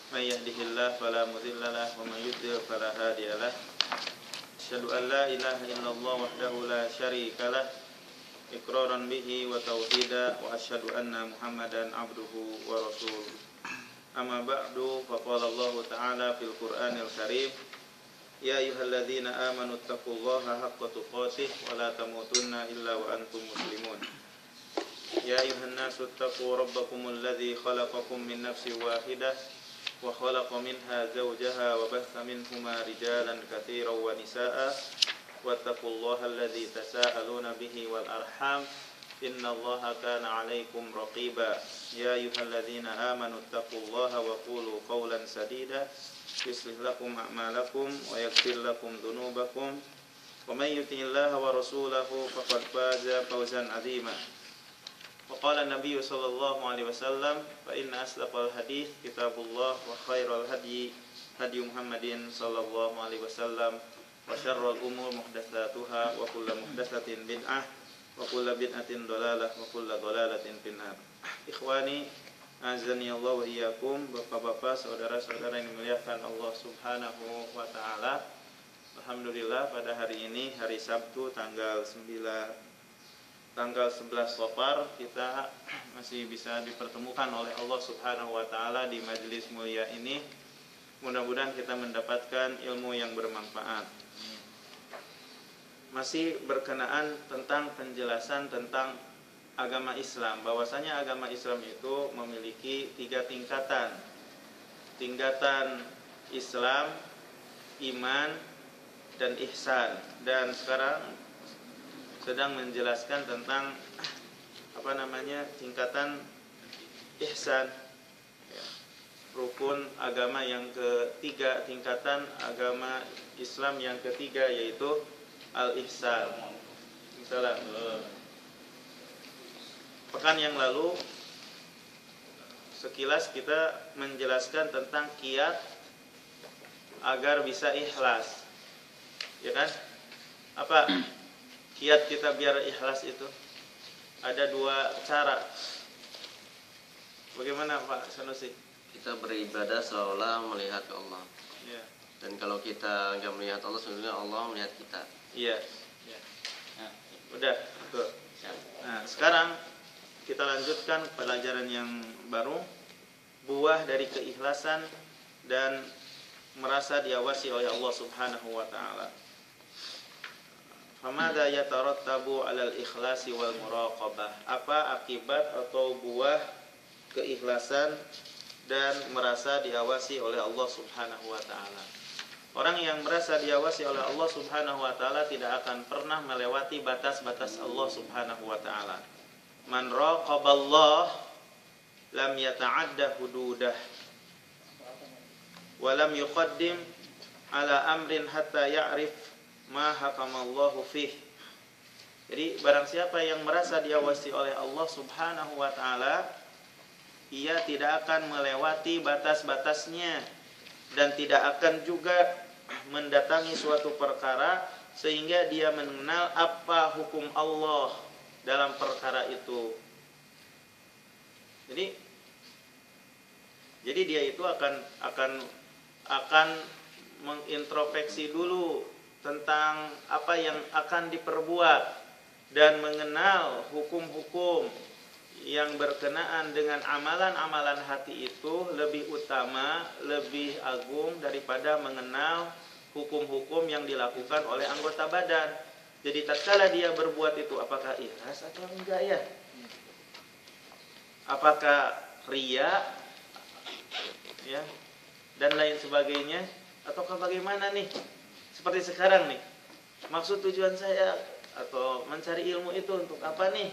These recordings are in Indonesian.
من يهده الله فلا مضل له ومن يضلل فلا هادي له أشهد أن لا إله إلا الله وحده لا شريك له إقرارا به وتوحيدا وأشهد أن محمدا عبده ورسوله أما بعد فقال الله تعالى في القرآن الكريم يا أيها الذين آمنوا اتقوا الله حق تقاته ولا تموتن إلا وأنتم مسلمون يا أيها الناس اتقوا ربكم الذي خلقكم من نفس واحدة وخلق منها زوجها وبث منهما رجالا كثيرا ونساء واتقوا الله الذي تساءلون به والأرحام إن الله كان عليكم رقيبا يا أيها الذين آمنوا اتقوا الله وقولوا قولا سديدا يصلح لكم أعمالكم ويغفر لكم ذنوبكم ومن يطع الله ورسوله فقد فاز فوزا عظيما وقال النبي صلى الله عليه وسلم فإن أصدق الحديث كتاب الله وخير الهدي هدي محمد صلى الله عليه وسلم وشر الأمور محدثاتها وكل محدثة بدعة وكل بدعة ضلالة وكل ضلالة في النار. Ikhwani azani Allah wa iyyakum, bapak-bapak, saudara-saudara yang dimuliakan Allah Subhanahu wa taala. Alhamdulillah pada hari ini hari Sabtu tanggal 11 Safar kita masih bisa dipertemukan oleh Allah Subhanahu wa taala di majelis mulia ini. Mudah-mudahan kita mendapatkan ilmu yang bermanfaat. Masih berkenaan tentang penjelasan tentang agama Islam, bahwasanya agama Islam itu memiliki 3 tingkatan. Tingkatan Islam, iman, dan ihsan. Dan sekarang sedang menjelaskan tentang tingkatan ihsan, rukun agama yang ketiga, tingkatan agama Islam yang ketiga, yaitu al-ihsan. Misalnya pekan yang lalu sekilas kita menjelaskan tentang kiat agar bisa ikhlas, ya kan? Apa kiat kita biar ikhlas itu? Ada 2 cara. Bagaimana Pak Sanusi? Kita beribadah seolah melihat Allah. Ya. Dan kalau kita nggak melihat Allah, sebenarnya Allah melihat kita. Iya. Ya. Nah, udah. Tuh. Nah, sekarang kita lanjutkan pelajaran yang baru, buah dari keikhlasan dan merasa diawasi oleh Allah Subhanahu wa taala. Famadza yatarattabu 'alal ikhlasi wal muraqabah? Apa akibat atau buah keikhlasan dan merasa diawasi oleh Allah Subhanahu wa taala? Orang yang merasa diawasi oleh Allah Subhanahu wa taala tidak akan pernah melewati batas-batas Allah Subhanahu wa taala. Man raqaballah lam yata'adda hududah wa lam yuqaddim ala amrin hatta ya'rif ma hakamallahu fih. Jadi barang siapa yang merasa diawasi oleh Allah Subhanahu wa taala, ia tidak akan melewati batas-batasnya dan tidak akan juga mendatangi suatu perkara sehingga dia mengenal apa hukum Allah dalam perkara itu. Jadi dia itu akan mengintrospeksi dulu tentang apa yang akan diperbuat dan mengenal hukum-hukum yang berkenaan dengan amalan-amalan hati itu lebih utama, lebih agung daripada mengenal hukum-hukum yang dilakukan oleh anggota badan. Jadi tatkala dia berbuat itu, apakah ikhlas atau enggak ya? Apakah riya, ya, dan lain sebagainya, ataukah bagaimana nih? Seperti sekarang nih, maksud tujuan saya atau mencari ilmu itu untuk apa nih?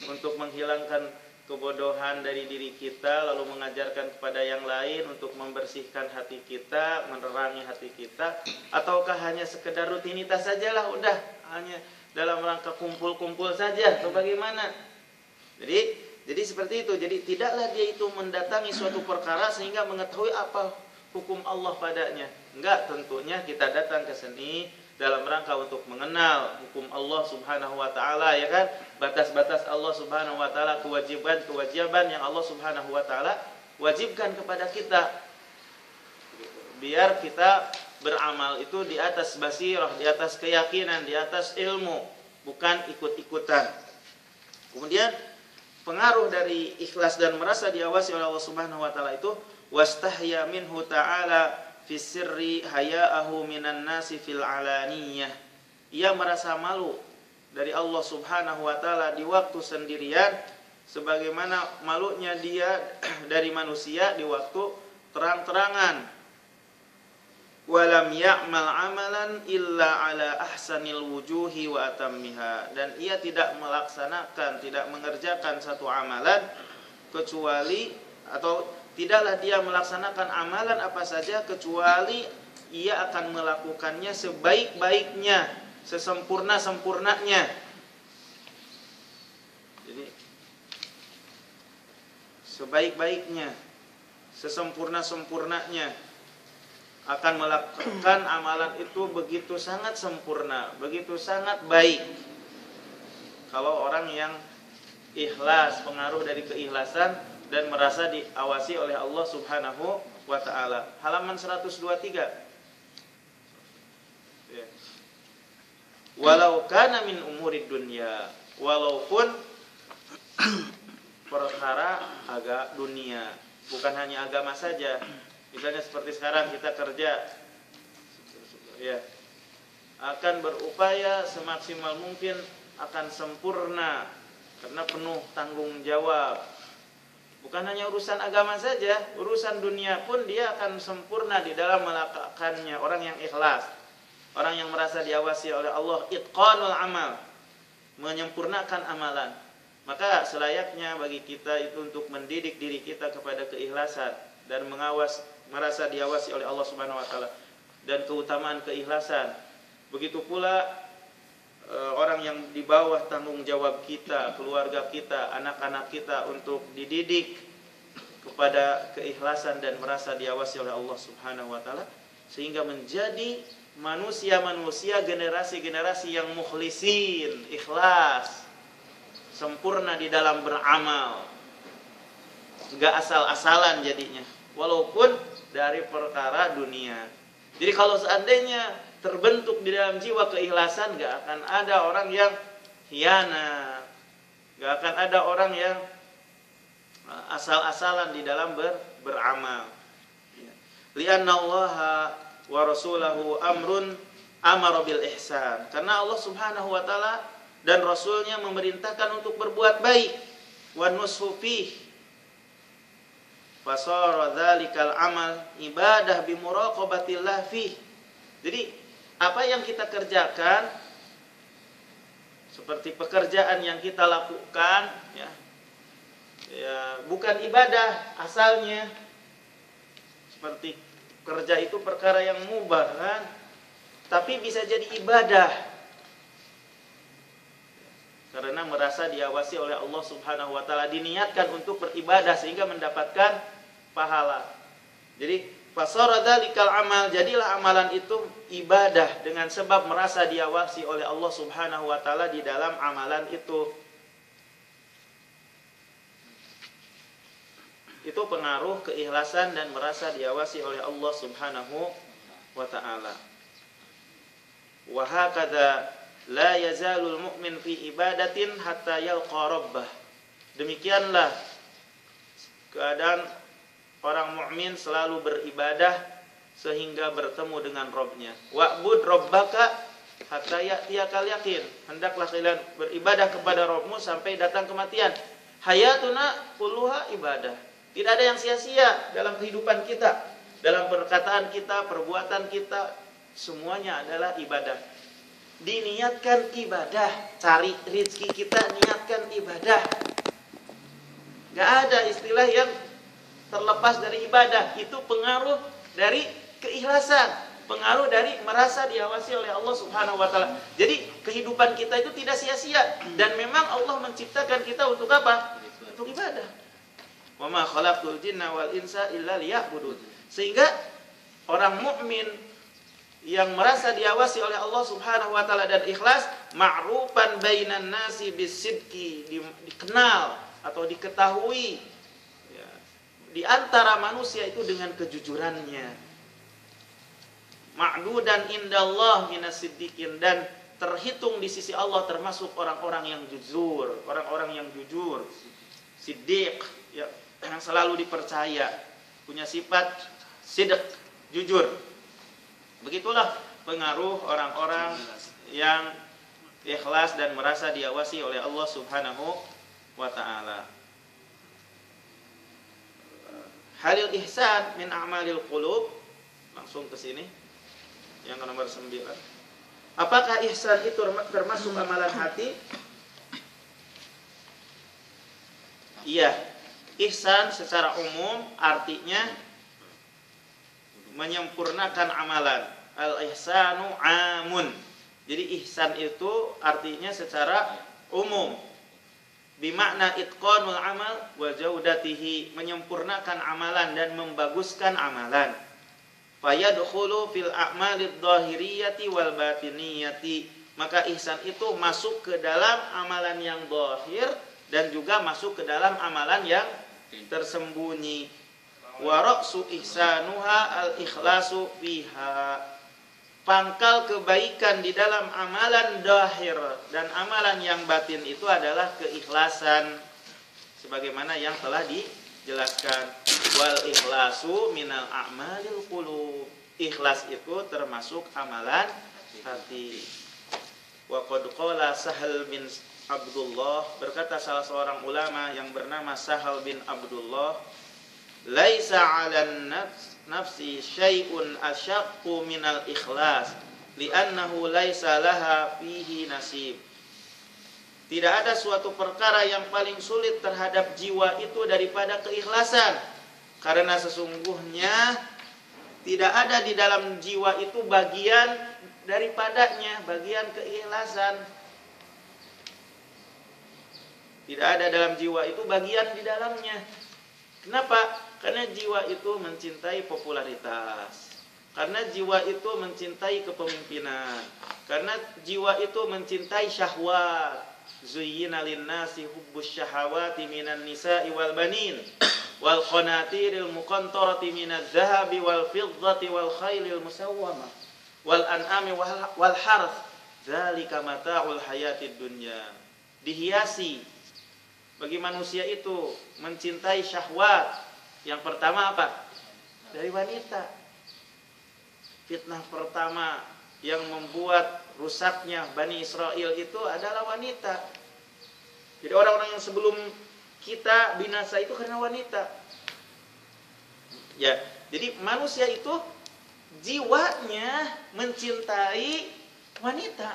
Untuk menghilangkan kebodohan dari diri kita, lalu mengajarkan kepada yang lain untuk membersihkan hati kita, menerangi hati kita, ataukah hanya sekedar rutinitas sajalah, udah hanya dalam rangka kumpul-kumpul saja, atau bagaimana? Jadi seperti itu. Jadi tidaklah dia itu mendatangi suatu perkara sehingga mengetahui apa hukum Allah padanya. Enggak, tentunya kita datang ke sini dalam rangka untuk mengenal hukum Allah Subhanahu wa taala, ya kan? Batas-batas Allah Subhanahu wa taala, kewajiban yang Allah Subhanahu wa taala wajibkan kepada kita. Biar kita beramal itu di atas basirah, di atas keyakinan, di atas ilmu, bukan ikut-ikutan. Kemudian pengaruh dari ikhlas dan merasa diawasi oleh Allah Subhanahu wa taala itu wastahya minhu ta'ala fi sirri haya'ahu minan nasi fil alaniyah. Ia merasa malu dari Allah Subhanahu wa taala di waktu sendirian sebagaimana malunya dia dari manusia di waktu terang-terangan. Walam ya'mal amalan illa ala ahsanil wujuhi wa atammiha, dan ia tidak melaksanakan, tidak mengerjakan satu amalan kecuali, atau tidaklah dia melaksanakan amalan apa saja kecuali ia akan melakukannya sebaik-baiknya, sesempurna-sempurnanya. Jadi sebaik-baiknya, sesempurna-sempurnanya, akan melakukan amalan itu begitu sangat sempurna, begitu sangat baik. Kalau orang yang ikhlas, pengaruh dari keikhlasan dan merasa diawasi oleh Allah Subhanahu wa taala. Halaman 123. Walau kana min umurid dunya, walaupun perkara agak dunia, bukan hanya agama saja. Misalnya seperti sekarang kita kerja, ya, akan berupaya semaksimal mungkin akan sempurna karena penuh tanggung jawab. Bukan hanya urusan agama saja, urusan dunia pun dia akan sempurna di dalam melakukannya. Orang yang ikhlas, orang yang merasa diawasi oleh Allah, itqanul amal, menyempurnakan amalan. Maka selayaknya bagi kita itu untuk mendidik diri kita kepada keikhlasan dan merasa diawasi oleh Allah Subhanahu wa taala dan keutamaan keikhlasan. Begitu pula orang yang di bawah tanggung jawab kita, keluarga kita, anak-anak kita untuk dididik kepada keikhlasan dan merasa diawasi oleh Allah Subhanahu wa taala sehingga menjadi manusia-manusia, generasi-generasi yang mukhlisin, ikhlas, sempurna di dalam beramal. Enggak asal-asalan jadinya, walaupun dari perkara dunia. Jadi kalau seandainya terbentuk di dalam jiwa keikhlasan, gak akan ada orang yang khianat, gak akan ada orang yang asal-asalan di dalam beramal. Lianna Allah wa rasulahu amara bil ihsan. Karena Allah Subhanahu wa taala dan Rasulnya memerintahkan untuk berbuat baik. Wa nushu fihi fasara dzalikal amal ibadah bi muraqabatillah fi. Jadi apa yang kita kerjakan seperti pekerjaan yang kita lakukan ya bukan ibadah asalnya. Seperti kerja itu perkara yang mubah kan, tapi bisa jadi ibadah karena merasa diawasi oleh Allah Subhanahu wa taala, diniatkan untuk beribadah sehingga mendapatkan pahala. Jadi fasara dzalikal amal, jadilah amalan itu ibadah dengan sebab merasa diawasi oleh Allah Subhanahu wa taala di dalam amalan itu. Itu pengaruh keikhlasan dan merasa diawasi oleh Allah Subhanahu wa taala. Wa hakadha la yazalul mu'min fi ibadatin hatta yalqa rabbah. Demikianlah keadaan orang mukmin selalu beribadah sehingga bertemu dengan Rabb-Nya. Wa'bud rabbaka hatta ya'tiyakal yaqin. Hendaklah kalian beribadah kepada Rabb-mu sampai datang kematian. Hayatuna kulluha ibadah. Tidak ada yang sia-sia dalam kehidupan kita, dalam perkataan kita, perbuatan kita, semuanya adalah ibadah. Diniatkan ibadah, cari rezeki kita niatkan ibadah. Gak ada istilah yang terlepas dari ibadah. Itu pengaruh dari keikhlasan, pengaruh dari merasa diawasi oleh Allah Subhanahu wa taala. Jadi kehidupan kita itu tidak sia-sia dan memang Allah menciptakan kita untuk apa? Untuk ibadah. Wa ma khalaqtul jinna wal insa illa liya'budun. Sehingga orang mukmin yang merasa diawasi oleh Allah Subhanahu wa taala dan ikhlas, ma'rufan bainan nasi bisidqi, dikenal atau diketahui ya, di antara manusia itu dengan kejujurannya. Ma'dudan indallah minas siddiqin, dan terhitung di sisi Allah termasuk orang-orang yang jujur, orang-orang yang jujur, siddiq, ya, yang selalu dipercaya, punya sifat sidq, jujur. Begitulah pengaruh orang-orang yang ikhlas dan merasa diawasi oleh Allah Subhanahu wa ta'ala. Halil ihsan min a'malil qulub. Langsung ke sini. Yang nomor 9. Apakah ihsan itu termasuk amalan hati? Iya. Ihsan secara umum artinya menyempurnakan amalan. Al-ihsanu amun. Jadi ihsan itu artinya secara umum. Bimakna itqanul amal wa jaudatihi, menyempurnakan amalan dan membaguskan amalan. Fayadkhulu fil a'malid dhahiriyati wal batiniyati. Maka ihsan itu masuk ke dalam amalan yang zahir dan juga masuk ke dalam amalan yang tersembunyi. Wa ra'su ihsanuha al-ikhlasu fiha. Pangkal kebaikan di dalam amalan zahir dan amalan yang batin itu adalah keikhlasan, sebagaimana yang telah dijelaskan. Wal ikhlasu minal a'malil qulub. Ikhlas itu termasuk amalan hati. Wa qad qala Sahal bin Abdullah, berkata salah seorang ulama yang bernama Sahal bin Abdullah, laisa 'alan nafsi syai'un asyaqqu minal ikhlas li'annahu laisa laha fihi nasib. Tidak ada suatu perkara yang paling sulit terhadap jiwa itu daripada keikhlasan, karena sesungguhnya tidak ada di dalam jiwa itu bagian daripadanya, bagian keikhlasan. Tidak ada dalam jiwa itu bagian di dalamnya. Kenapa? Karena jiwa itu mencintai popularitas. Karena jiwa itu mencintai kepemimpinan. Karena jiwa itu mencintai syahwat. Zuyyina lin-nasi hubbus syahawati minan nisa'i wal banin wal qanatiril muqantarati minadz zahabi wal fiddati wal khailil musawwamah wal an'ami wal harth. Dzalika mata'ul hayatid dunya. Dihiasi bagi manusia itu mencintai syahwat. Yang pertama apa? Dari wanita. Fitnah pertama yang membuat rusaknya Bani Israel itu adalah wanita. Jadi orang-orang yang sebelum kita binasa itu karena wanita. Ya, jadi manusia itu jiwanya mencintai wanita.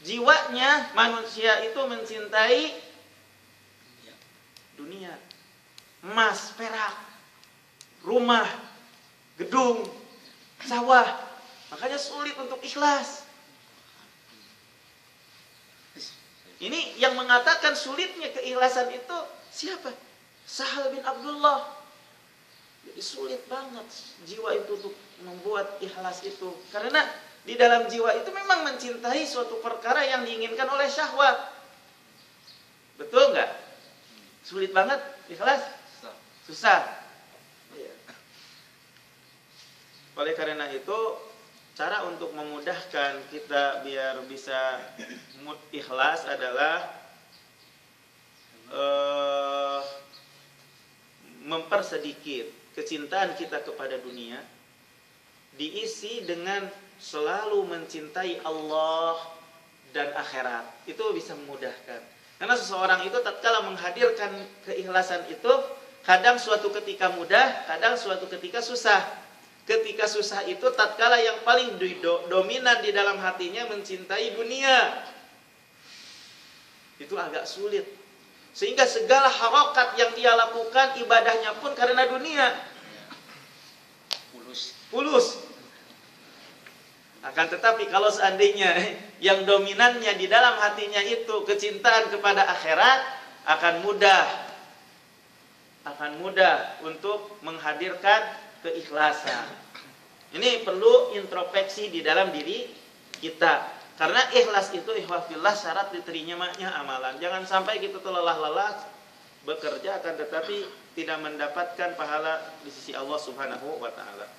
Jiwanya manusia itu mencintai dunia. Emas, perak, rumah, gedung, sawah. Makanya sulit untuk ikhlas. Ini yang mengatakan sulitnya keikhlasan itu siapa? Sahal bin Abdullah. Jadi sulit banget jiwa itu untuk membuat ikhlas itu. Karena di dalam jiwa itu memang mencintai suatu perkara yang diinginkan oleh syahwat. Betul nggak? Sulit banget ikhlas. Susah. Oleh karena itu, cara untuk memudahkan kita biar bisa ikhlas adalah mempersedikit kecintaan kita kepada dunia, diisi dengan selalu mencintai Allah dan akhirat. Itu bisa memudahkan. Karena seseorang itu tatkala menghadirkan keikhlasan itu, kadang suatu ketika mudah, kadang suatu ketika susah. Ketika susah itu tatkala yang paling dominan di dalam hatinya mencintai dunia. Itu agak sulit. Sehingga segala harokat yang dia lakukan, ibadahnya pun karena dunia. Pulus. Akan tetapi kalau seandainya yang dominannya di dalam hatinya itu kecintaan kepada akhirat, akan mudah untuk menghadirkan keikhlasan. Ini perlu introspeksi di dalam diri kita. Karena ikhlas itu ikhwafillah syarat diterimanya amalan. Jangan sampai kita lelah-lelah bekerja akan tetapi tidak mendapatkan pahala di sisi Allah Subhanahu wa taala.